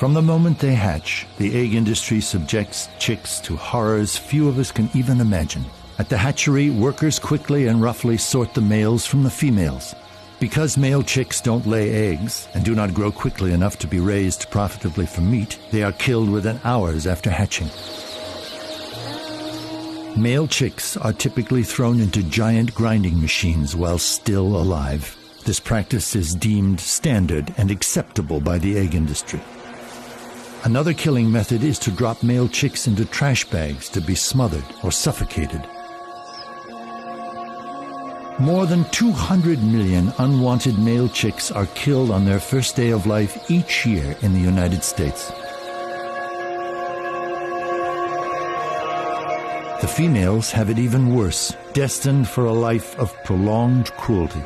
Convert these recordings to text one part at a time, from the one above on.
From the moment they hatch, the egg industry subjects chicks to horrors few of us can even imagine. At the hatchery, workers quickly and roughly sort the males from the females. Because male chicks don't lay eggs and do not grow quickly enough to be raised profitably for meat, they are killed within hours after hatching. Male chicks are typically thrown into giant grinding machines while still alive. This practice is deemed standard and acceptable by the egg industry. Another killing method is to drop male chicks into trash bags to be smothered or suffocated. More than 200 million unwanted male chicks are killed on their first day of life each year in the United States. The females have it even worse, destined for a life of prolonged cruelty.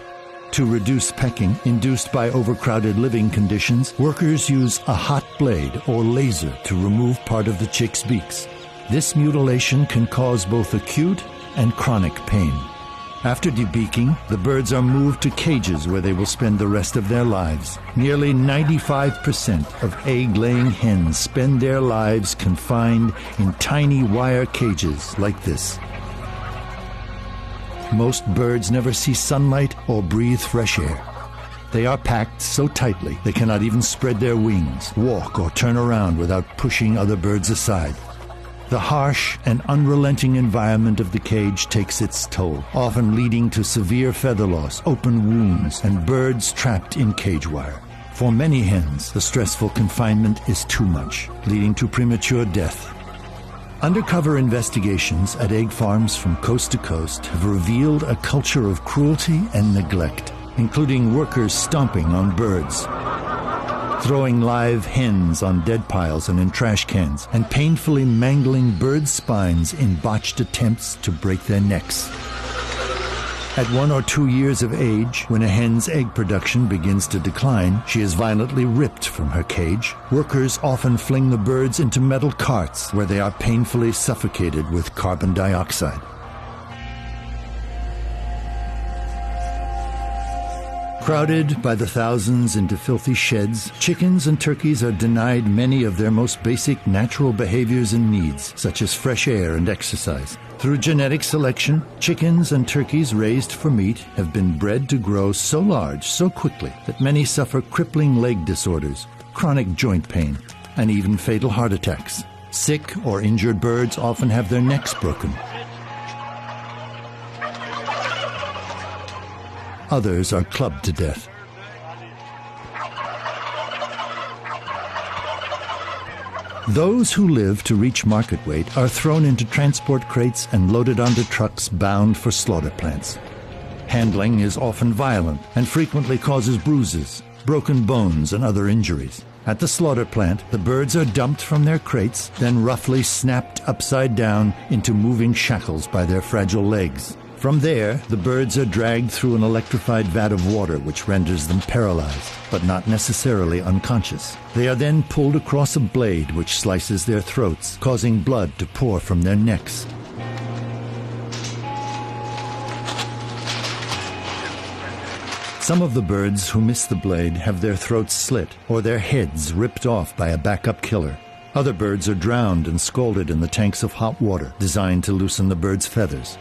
To reduce pecking induced by overcrowded living conditions, workers use a hot blade or laser to remove part of the chick's beaks. This mutilation can cause both acute and chronic pain. After debeaking, the birds are moved to cages where they will spend the rest of their lives. Nearly 95% of egg-laying hens spend their lives confined in tiny wire cages like this. Most birds never see sunlight or breathe fresh air. They are packed so tightly they cannot even spread their wings, walk, or turn around without pushing other birds aside. The harsh and unrelenting environment of the cage takes its toll, often leading to severe feather loss, open wounds, and birds trapped in cage wire. For many hens, the stressful confinement is too much, leading to premature death. Undercover investigations at egg farms from coast to coast have revealed a culture of cruelty and neglect, including workers stomping on birds, throwing live hens on dead piles and in trash cans, and painfully mangling bird spines in botched attempts to break their necks. At 1 or 2 years of age, when a hen's egg production begins to decline, she is violently ripped from her cage. Workers often fling the birds into metal carts where they are painfully suffocated with carbon dioxide. Crowded by the thousands into filthy sheds, chickens and turkeys are denied many of their most basic natural behaviors and needs, such as fresh air and exercise. Through genetic selection, chickens and turkeys raised for meat have been bred to grow so large so quickly that many suffer crippling leg disorders, chronic joint pain, and even fatal heart attacks. Sick or injured birds often have their necks broken. Others are clubbed to death. Those who live to reach market weight are thrown into transport crates and loaded onto trucks bound for slaughter plants. Handling is often violent and frequently causes bruises, broken bones, and other injuries. At the slaughter plant, the birds are dumped from their crates, then roughly snapped upside down into moving shackles by their fragile legs. From there, the birds are dragged through an electrified vat of water which renders them paralyzed, but not necessarily unconscious. They are then pulled across a blade which slices their throats, causing blood to pour from their necks. Some of the birds who miss the blade have their throats slit or their heads ripped off by a backup killer. Other birds are drowned and scalded in the tanks of hot water designed to loosen the bird's feathers.